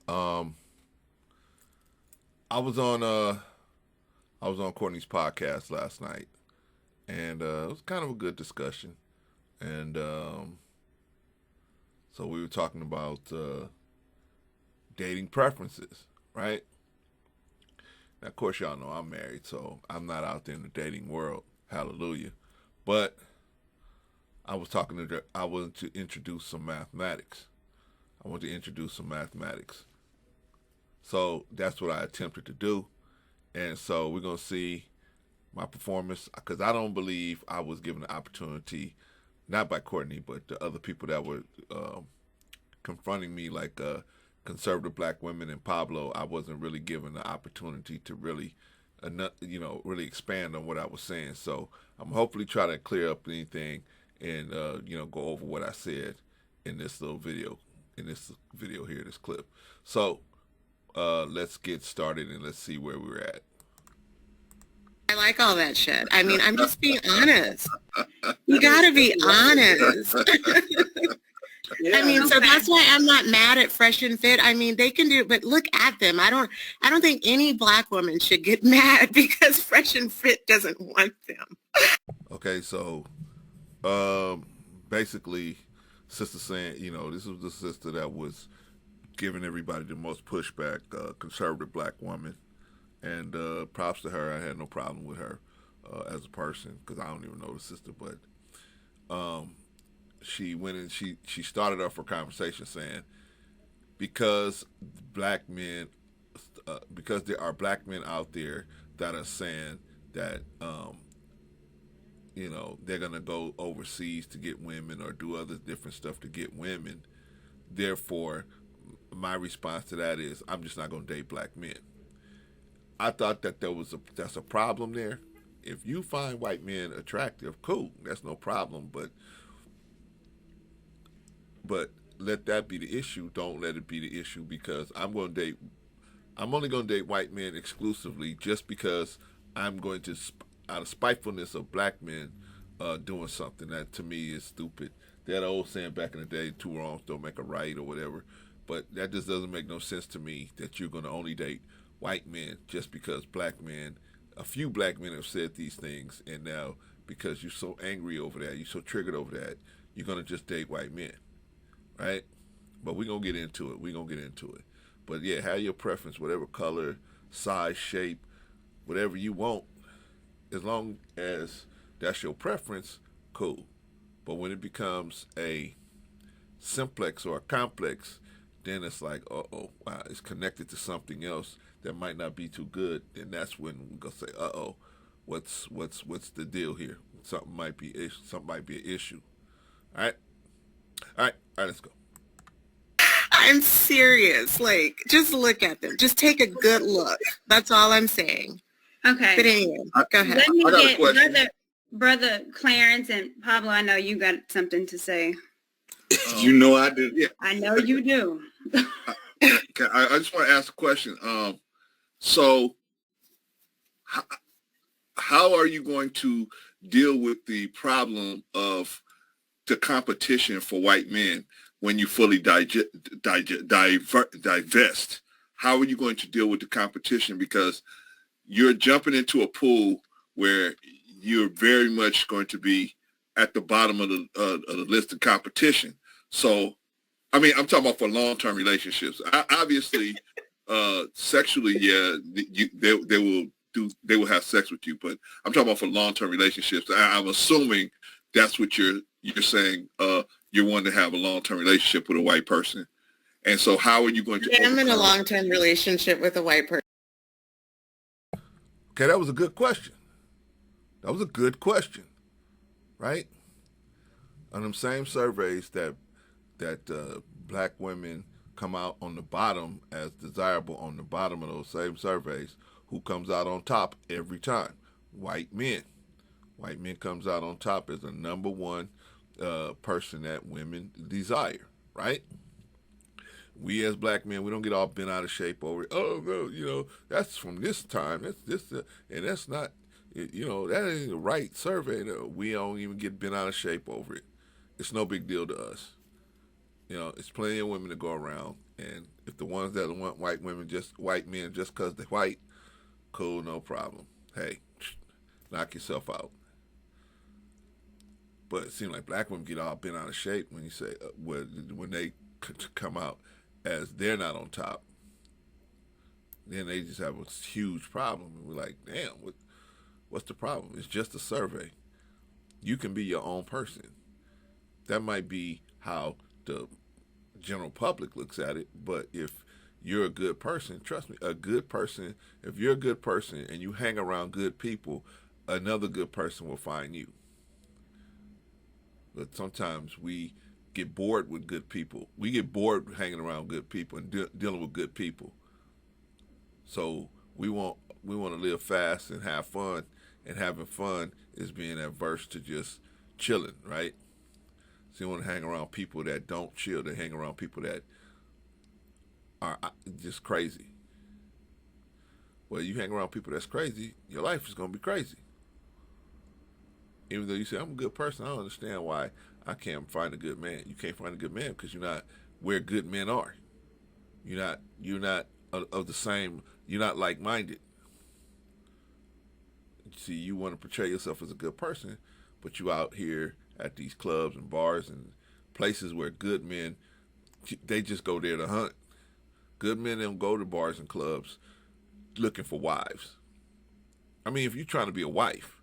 Um, I was on Courtney's podcast last night, and it was kind of a good discussion. And so we were talking about dating preferences, right? Now, of course, y'all know I'm married, so I'm not out there in the dating world. Hallelujah. But I wanted to introduce some mathematics. I want to introduce some mathematics. So that's what I attempted to do. And so we're going to see my performance because I don't believe I was given the opportunity, not by Courtney, but the other people that were confronting me, like conservative black women and Pablo. I wasn't really given the opportunity to really, really expand on what I was saying. So I'm hopefully try to clear up anything and go over what I said in this little video, here, this clip. So let's get started and let's see where we're at. I like all that shit. I mean, I'm just being honest. You gotta be honest. I mean, so that's why I'm not mad at Fresh and Fit. I mean, they can do it, but look at them. I don't think any black woman should get mad because Fresh and Fit doesn't want them. Okay, so basically, sister saying, this was the sister that was giving everybody the most pushback, conservative black woman. And props to her. I had no problem with her as a person because I don't even know the sister. But she went and she started off her conversation saying, because because there are black men out there that are saying that they're gonna go overseas to get women or do other different stuff to get women. Therefore, my response to that is, I'm just not gonna date black men. I thought that that's a problem there. If you find white men attractive, cool, that's no problem. But let that be the issue. Don't let it be the issue because I'm only going to date white men exclusively just because I'm going to, out of spitefulness of black men doing something that to me is stupid. That old saying back in the day, two wrongs don't make a right or whatever. But that just doesn't make no sense to me that you're going to only date white men just because a few black men have said these things, and now because you're so angry over that, you're so triggered over that, you're going to just date white men, right? But we're going to get into it. But yeah, have your preference, whatever color, size, shape, whatever you want, as long as that's your preference, cool. But when it becomes a simplex or a complex, then it's like, wow, it's connected to something else that might not be too good. Then that's when we're gonna say, what's the deal here? Something might be an issue. All right, let's go. I'm serious. Like, just look at them. Just take a good look. That's all I'm saying. Okay. But anyway, go ahead. Let me get brother Clarence and Pablo. I know you got something to say. You know I do. Yeah. I know you do. I just want to ask a question. So how are you going to deal with the problem of the competition for white men when you fully divest? How are you going to deal with the competition? Because you're jumping into a pool where you're very much going to be at the bottom of the list of competition. So, I mean, I'm talking about for long-term relationships. Obviously, sexually, yeah, they will have sex with you, but I'm talking about for long-term relationships. I'm assuming that's what you're saying. You're wanting to have a long-term relationship with a white person, and so how are you going to? I'm in a long-term relationship with a white person. Okay, that was a good question. Right? On them same surveys that black women come out on the bottom as desirable on the bottom of those same surveys, who comes out on top every time? White men. White men comes out on top as the number one person that women desire, right? We as black men, we don't get all bent out of shape over it. Oh, no, that's from this time. That's this, and that's not, that ain't the right survey. No, we don't even get bent out of shape over it. It's no big deal to us. It's plenty of women to go around, and if the ones that want white men just because they're white, cool, no problem. Hey, knock yourself out. But it seems like black women get all bent out of shape when you say when they come out as they're not on top. Then they just have a huge problem, and we're like, damn, what's the problem? It's just a survey. You can be your own person. That might be how the general public looks at it, but if you're a good person, trust me, if you're a good person and you hang around good people, another good person will find you. But sometimes we get bored with good people. We get bored hanging around good people and dealing with good people. So we want to live fast and have fun, and having fun is being adverse to just chilling, right? So you want to hang around people that don't chill. They hang around people that are just crazy. Well, you hang around people that's crazy, your life is going to be crazy. Even though you say, I'm a good person, I don't understand why I can't find a good man. You can't find a good man because you're not where good men are. You're not of the same, you're not like-minded. See, you want to portray yourself as a good person, but you out here at these clubs and bars and places where good men, they just go there to hunt. Good men don't go to bars and clubs looking for wives. I mean, if you're trying to be a wife,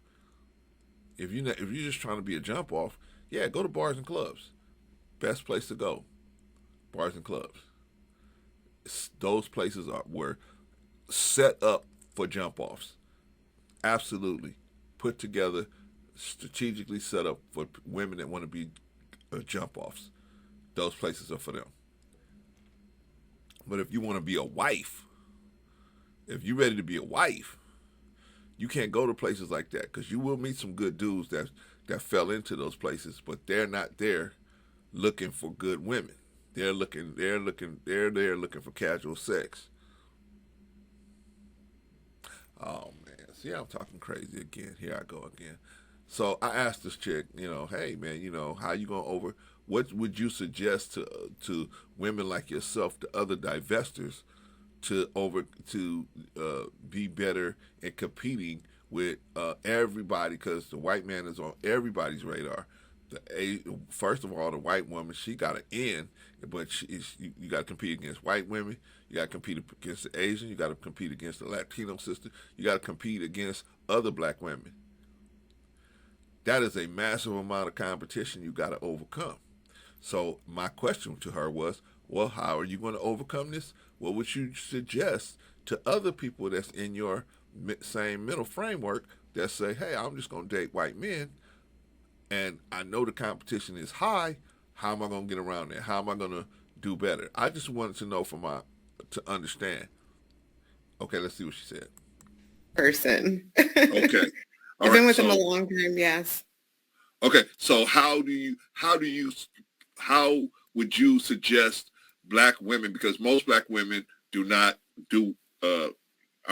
if you're just trying to be a jump off, yeah, go to bars and clubs. Best place to go, bars and clubs. Those places were set up for jump offs. Absolutely, put together, strategically set up for women that want to be jump offs. Those places are for them. But if you want to be a wife, if you're ready to be a wife, you can't go to places like that, because you will meet some good dudes that fell into those places, but they're not there looking for good women. They're there looking for casual sex. Oh man, see, I'm talking crazy again. Here I go again. So I asked this chick, hey man, how you gonna what would you suggest to women like yourself, to other divestors, to be better in competing with everybody, because the white man is on everybody's radar. First of all, the white woman, she got an in, but you got to compete against white women. You got to compete against the Asian. You got to compete against the Latino sister. You got to compete against other black women. That is a massive amount of competition you got to overcome. So my question to her was, well, how are you going to overcome this? What would you suggest to other people that's in your same mental framework that say, hey, I'm just going to date white men, and I know the competition is high. How am I going to get around that? How am I going to do better? I just wanted to know to understand. Okay, let's see what she said. Person. Okay. I've been with him a long time, yes. Okay, so how would you suggest black women, because most black women are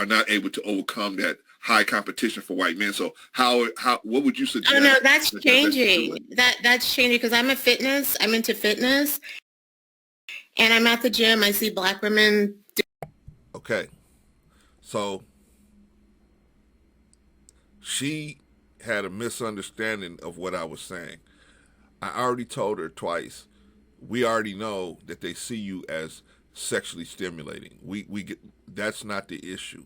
not able to overcome that high competition for white men. So what would you suggest? Oh no, that's changing. That's changing, because I'm into fitness, and I'm at the gym. I see black women. Okay, so she had a misunderstanding of what I was saying. I already told her twice. We already know that they see you as sexually stimulating. That's not the issue.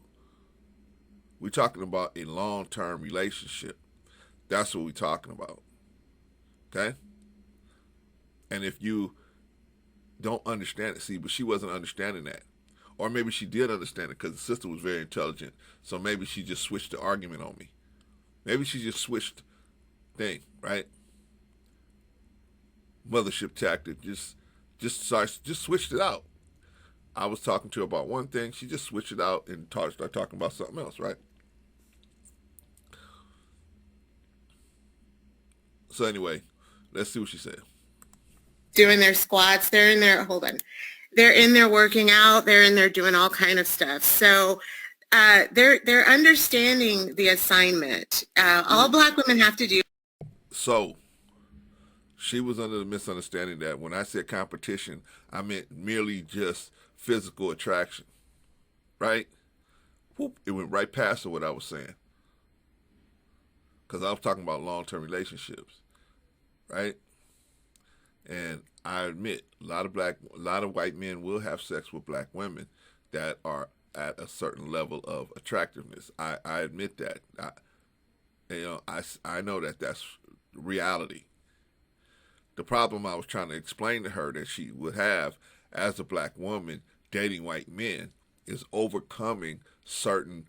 We're talking about a long-term relationship. That's what we're talking about. Okay? And if you don't understand it, see, but she wasn't understanding that. Or maybe she did understand it because the sister was very intelligent. So maybe she just switched the argument on me. Maybe she just switched thing, right? Mothership tactic. Just switched it out. I was talking to her about one thing. She just switched it out and started talking about something else, right? So anyway, let's see what she said. Doing their squats. They're in there working out. They're in there doing all kind of stuff. So they're understanding the assignment. All black women have to do. So she was under the misunderstanding that when I said competition, I meant merely just physical attraction, right? Whoop, it went right past what I was saying. Because I was talking about long-term relationships, right? And I admit, a lot of white men will have sex with black women that are at a certain level of attractiveness. I admit that. I know that that's reality. The problem I was trying to explain to her that she would have as a black woman dating white men is overcoming certain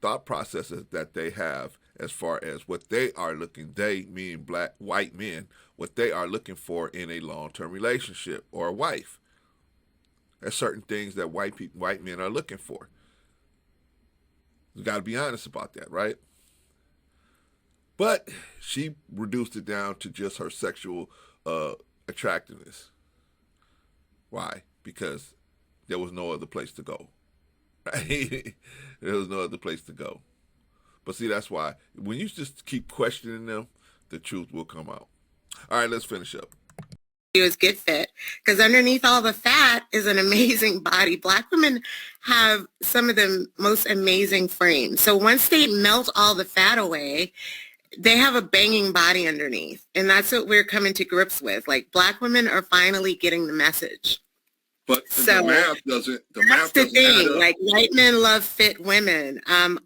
thought processes that they have as far as what they are looking, they meaning white men, what they are looking for in a long-term relationship or a wife. There's certain things that white men are looking for. You got to be honest about that, right? But she reduced it down to just her sexual attractiveness. Why? Because there was no other place to go. Right? There was no other place to go. But see, that's why when you just keep questioning them, the truth will come out. All right, let's finish up. He was good fit because underneath all the fat is an amazing body. Black women have some of the most amazing frames. So once they melt all the fat away, they have a banging body underneath. And that's what we're coming to grips with. Like, black women are finally getting the message. But So the math doesn't. The that's math the doesn't add thing. up. Like, white men love fit women. I know,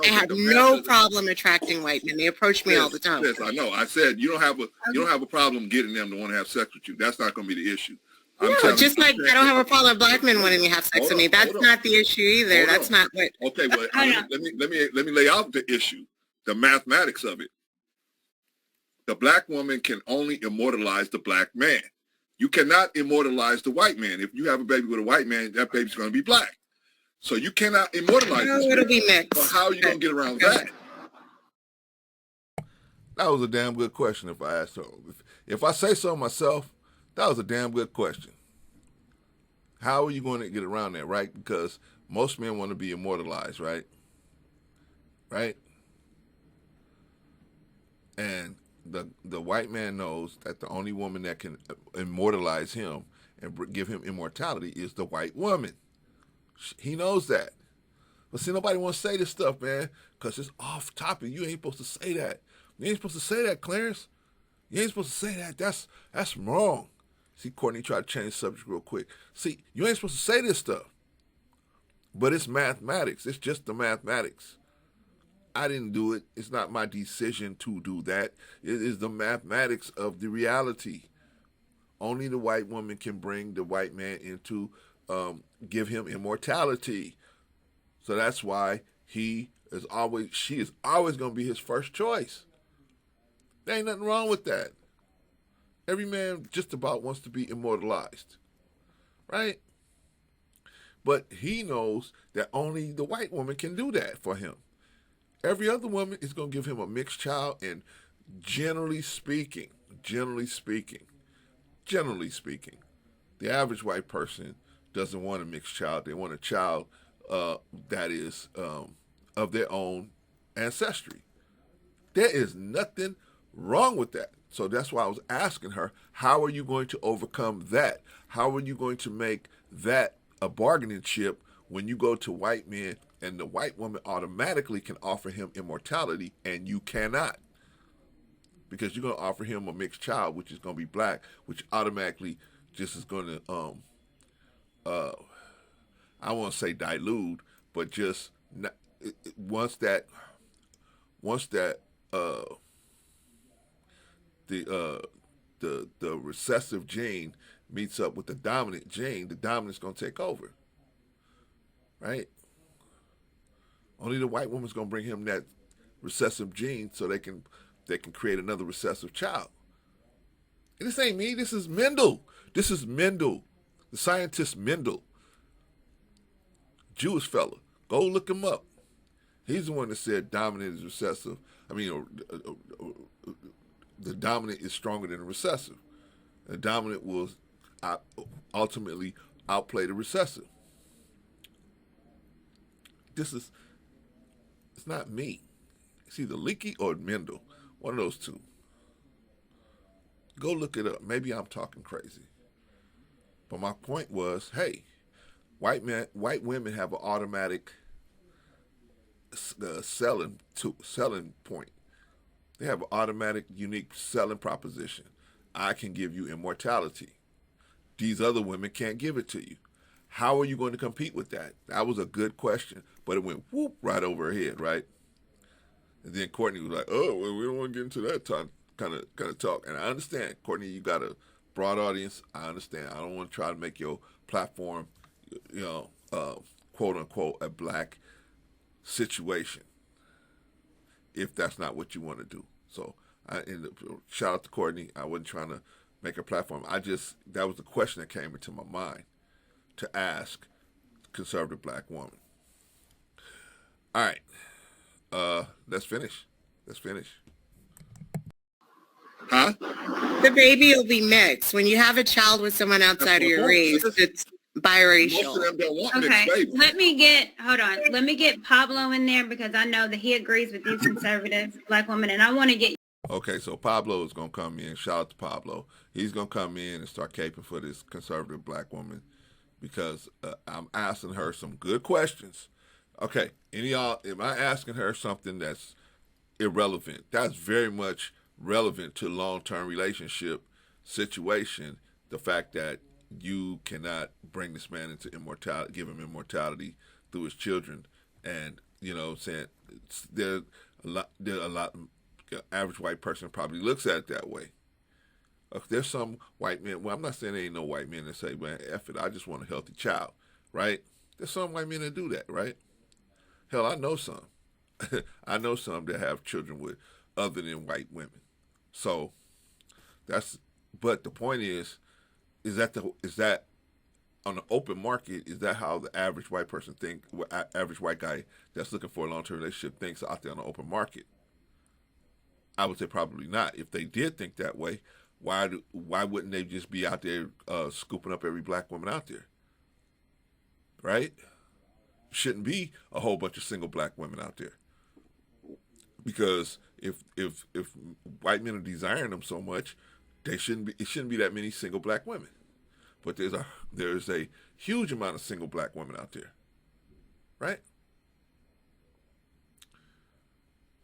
have but the math no doesn't. problem attracting white men. They approach me all the time. Yes, I know. I said you don't have a problem getting them to want to have sex with you. That's not going to be the issue. No, just like I don't have a problem with black men wanting to have sex with me. That's not the issue either. Hold That's on. not what. Okay, well, let me lay out the issue, the mathematics of it. The black woman can only immortalize the black man. You cannot immortalize the white man. If you have a baby with a white man, that baby's going to be black. So you cannot immortalize No, this it'll man. be mixed. So how are you going to get around that? That was a damn good question if I asked her. If I say so myself, that was a damn good question. How are you going to get around that, right? Because most men want to be immortalized, right? Right? And the white man knows that the only woman that can immortalize him and give him immortality is the white woman. He knows that. But see, nobody wants to say this stuff, man, because it's off topic. You ain't supposed to say that. You ain't supposed to say that, Clarence. You ain't supposed to say that. That's wrong. See, Courtney tried to change the subject real quick. See, you ain't supposed to say this stuff. But it's mathematics. It's just the mathematics. I didn't do it. It's not my decision to do that. It is the mathematics of the reality. Only the white woman can bring the white man into, give him immortality. So that's why she is always going to be his first choice. There ain't nothing wrong with that. Every man just about wants to be immortalized, right? But he knows that only the white woman can do that for him. Every other woman is going to give him a mixed child, and generally speaking, the average white person doesn't want a mixed child. They want a child that is of their own ancestry. There is nothing wrong with that. So that's why I was asking her, how are you going to overcome that? How are you going to make that a bargaining chip when you go to white men and the white woman automatically can offer him immortality and you cannot? Because you're going to offer him a mixed child, which is going to be black, which automatically just is going to, I won't say dilute, but just once that the recessive gene meets up with the dominant gene, the dominant's going to take over, right? Only the white woman's going to bring him that recessive gene so they can create another recessive child. And this ain't me. This is Mendel. The scientist Mendel. Jewish fella. Go look him up. He's the one that said dominant is recessive. I mean, the dominant is stronger than the recessive. The dominant will ultimately outplay the recessive. It's not me. It's either Leakey or Mendel. One of those two. Go look it up. Maybe I'm talking crazy. But my point was, hey, white women have an automatic selling point. They have an automatic, unique selling proposition. I can give you immortality. These other women can't give it to you. How are you going to compete with that? That was a good question, but it went whoop right over her head, right? And then Courtney was like, "Oh, well, we don't want to get into that kind of talk." And I understand, Courtney, you got a broad audience. I understand. I don't want to try to make your platform, quote unquote, a black situation, if that's not what you want to do. So, shout out to Courtney. I wasn't trying to make a platform. That was the question that came into my mind to ask conservative black woman. All right. Let's finish. Huh? The baby will be mixed. When you have a child with someone outside of your race, it's Most of biracial. them don't want Okay, mixed babies. let me get Pablo in there because I know that he agrees with you conservative black women, and I want to get. Okay, so Pablo is going to come in. Shout out to Pablo. He's going to come in and start caping for this conservative black woman because I'm asking her some good questions. Okay, any y'all, am I asking her something that's irrelevant? That's very much relevant to long-term relationship situation. The fact that you cannot bring this man into immortality, give him immortality through his children, and saying there's a lot. Average white person probably looks at it that way. There's some white men. Well, I'm not saying there ain't no white men that say, "Man, F it, I just want a healthy child," right? There's some white men that do that, right? Hell, I know some. I know some that have children with other than white women. So but the point is that on the open market, is that how the average white person average white guy that's looking for a long-term relationship thinks out there on the open market? I would say probably not. If they did think that way, why wouldn't they just be out there scooping up every black woman out there? Right? Shouldn't be a whole bunch of single black women out there. Because if white men are desiring them so much, it shouldn't be that many single black women. But there's a huge amount of single black women out there. Right?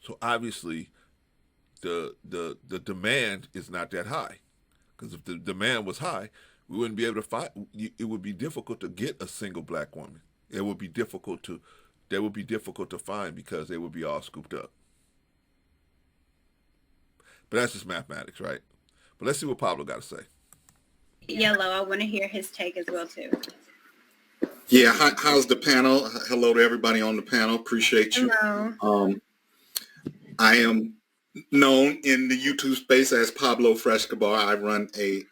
So obviously the demand is not that high, because if the demand was high, we wouldn't be able to find. It would be difficult to get a single black woman. They would be difficult to find because they would be all scooped up. But that's just mathematics, right? But let's see what Pablo got to say. Yellow, I want to hear his take as well too. Yeah, how's the panel? Hello to everybody on the panel. Appreciate you. Hello. I am known in the YouTube space as Pablo Frescobar. I run a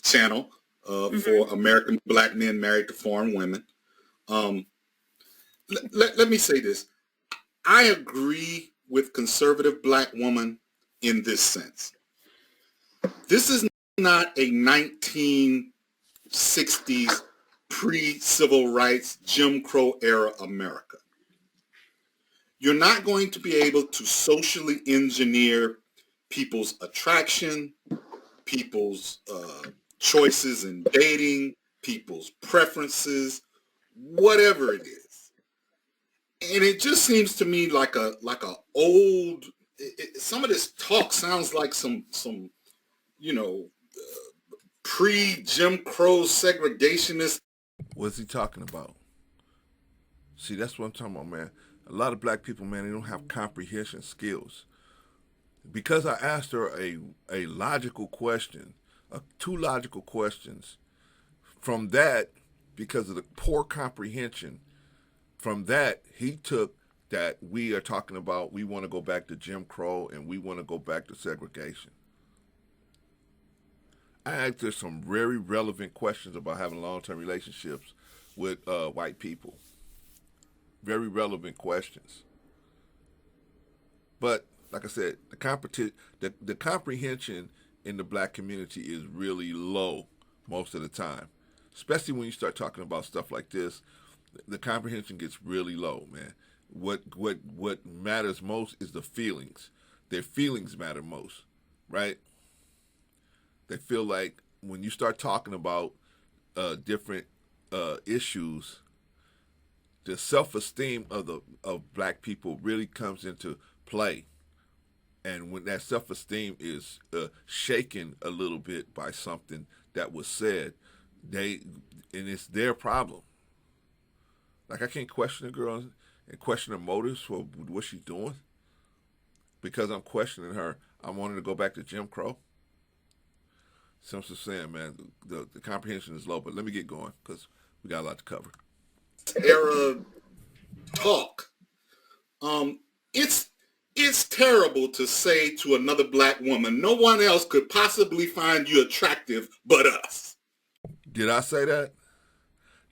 channel for American black men married to foreign women. Let me say this. I agree with conservative black woman in this sense. This is not a 1960s pre-civil rights Jim Crow era America. You're not going to be able to socially engineer people's attraction, people's choices in dating, people's preferences, whatever it is. And it just seems to me like a old. Some of this talk sounds like some pre-Jim Crow segregationist. What's he talking about? See, that's what I'm talking about, man. A lot of black people, man, they don't have comprehension skills. Because I asked her a logical question, two logical questions. From that, because of the poor comprehension, from that, he took that we are talking about, we want to go back to Jim Crow and we want to go back to segregation. I asked her some very relevant questions about having long-term relationships with white people. Very relevant questions. But like I said, the comprehension in the black community is really low most of the time. Especially when you start talking about stuff like this, the comprehension gets really low, man. What matters most is the feelings. Their feelings matter most, right? They feel like when you start talking about different issues, the self-esteem of black people really comes into play. And when that self-esteem is shaken a little bit by something that was said, and it's their problem. Like, I can't question a girl and question her motives for what she's doing because I'm questioning her. I wanted to go back to Jim Crow. So I'm just saying, man, the comprehension is low. But let me get going because we got a lot to cover. Era talk. It's terrible to say to another black woman, no one else could possibly find you attractive but us. Did I say that?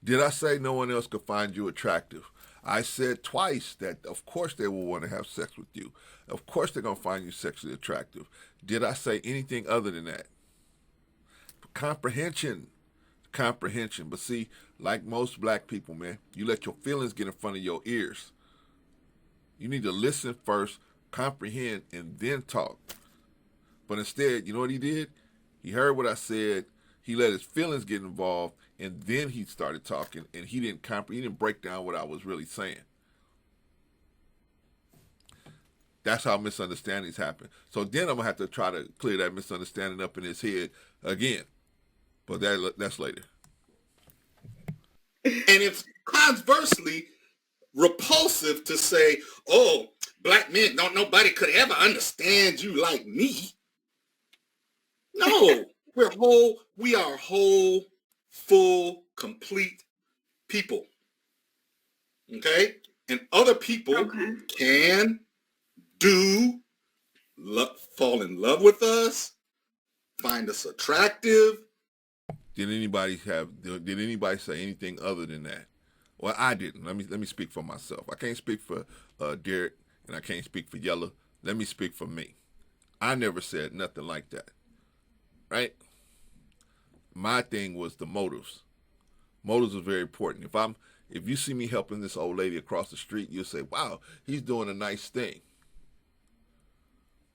Did I say no one else could find you attractive? I said twice that of course they will want to have sex with you. Of course they're going to find you sexually attractive. Did I say anything other than that? Comprehension. But see, like most black people, man, you let your feelings get in front of your ears. You need to listen first, comprehend, and then talk. But instead, you know what he did? He heard what I said. He let his feelings get involved, and then he started talking, and he didn't break down what I was really saying. That's how misunderstandings happen. So then I'm going to have to try to clear that misunderstanding up in his head again. But that's later. And it's conversely repulsive to say, oh, black men, nobody could ever understand you like me. No, we are whole, full, complete people. Okay? And other people can fall in love with us, find us attractive. Did anybody say anything other than that? Well, I didn't. Let me speak for myself. I can't speak for Derek, and I can't speak for Yella. Let me speak for me. I never said nothing like that. Right? My thing was the motives. Motives are very important. If you see me helping this old lady across the street, you'll say, "Wow, he's doing a nice thing."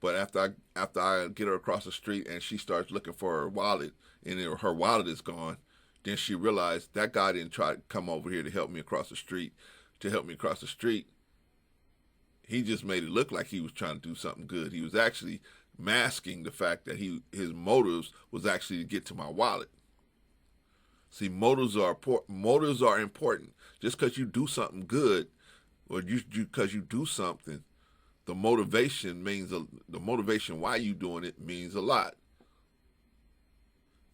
But after I get her across the street and she starts looking for her wallet, and her wallet is gone, then she realized that guy didn't try to come over here to help me across the street. He just made it look like he was trying to do something good. He was actually masking the fact that his motives was actually to get to my wallet. See, motives are important. Just because you do something good, or because you do something, the motivation why you doing it means a lot.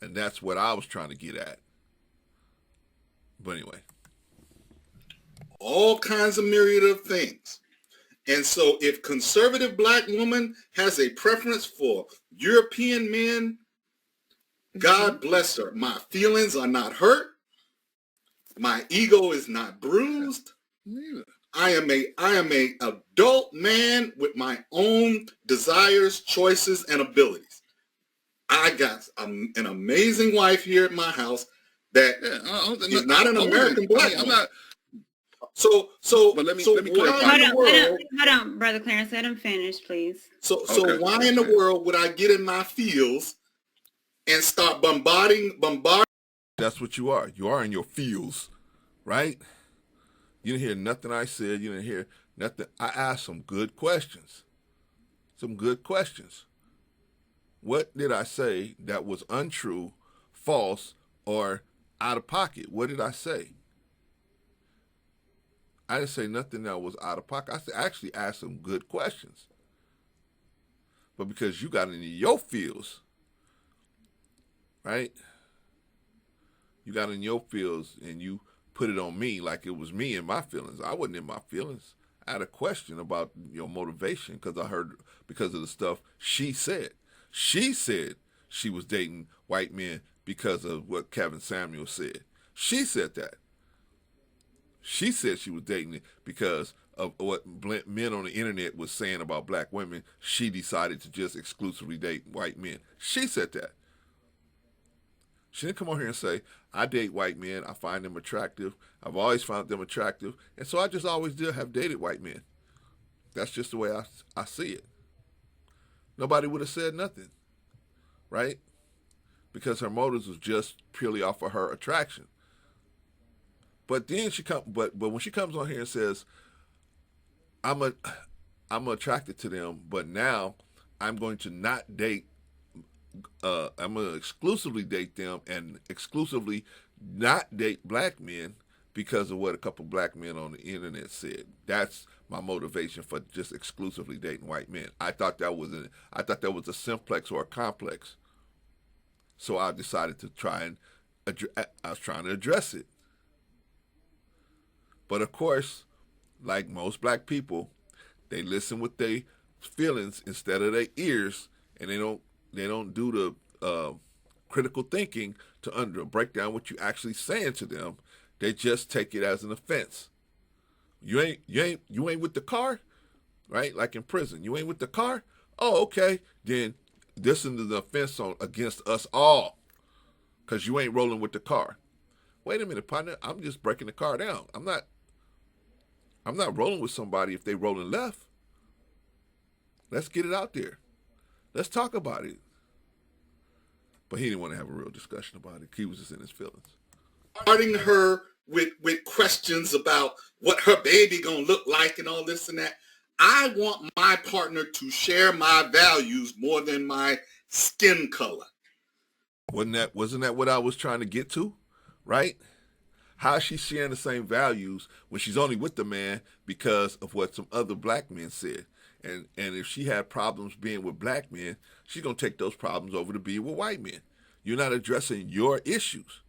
And that's what I was trying to get at. But anyway. All kinds of myriad of things. And so if conservative black woman has a preference for European men, God bless her. My feelings are not hurt. My ego is not bruised. I am a adult man with my own desires, choices, and abilities. I got an amazing wife here at my house that is not an American black woman. But let me clarify. Hold on, Brother Clarence. Let him finish, please. So why in the world would I get in my feels and start bombarding? That's what you are. You are in your feels, right? You didn't hear nothing I said. You didn't hear nothing. I asked some good questions. What did I say that was untrue, false, or out of pocket? What did I say? I didn't say nothing that was out of pocket. I actually asked some good questions. But because you got into your feels, right? You got in your feels and you put it on me like it was me and my feelings. I wasn't in my feelings. I had a question about your motivation because of the stuff she said. She said she was dating white men because of what Kevin Samuel said. She said that. She said she was dating it because of what men on the internet was saying about black women. She decided to just exclusively date white men. She said that. She didn't come on here and say, I date white men. I find them attractive. I've always found them attractive. And so I just always have dated white men. That's just the way I see it. Nobody would have said nothing, right? Because her motives was just purely off of her attraction. But then but when she comes on here and says, I'm attracted to them, but now I'm going to not date. I'm going to exclusively date them and exclusively not date black men because of what a couple black men on the internet said. That's my motivation for just exclusively dating white men. I thought that was a simplex or a complex. So I decided to I was trying to address it. But of course, like most black people, they listen with their feelings instead of their ears, and they don't do the critical thinking to break down what you actually saying to them. They just take it as an offense. You ain't with the car, right? Like in prison, you ain't with the car. Oh, okay. Then this is the offense against us all, because you ain't rolling with the car. Wait a minute, partner. I'm just breaking the car down. I'm not rolling with somebody if they rolling left. Let's get it out there. Let's talk about it. But he didn't want to have a real discussion about it. He was just in his feelings. Starting her with questions about what her baby gonna look like and all this and that. I want my partner to share my values more than my skin color. Wasn't that what I was trying to get to? Right? How is she sharing the same values when she's only with the man because of what some other black men said? And if she had problems being with black men, she's going to take those problems over to being with white men. You're not addressing your issues.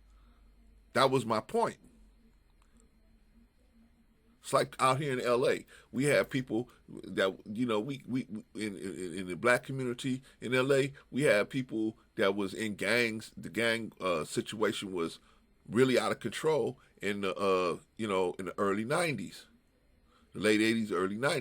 That was my point. It's like out here in L.A., we have people that, we in the black community in L.A., we have people that was in gangs. The gang situation was really out of control in the in the early 90s, the late 80s, early 90s.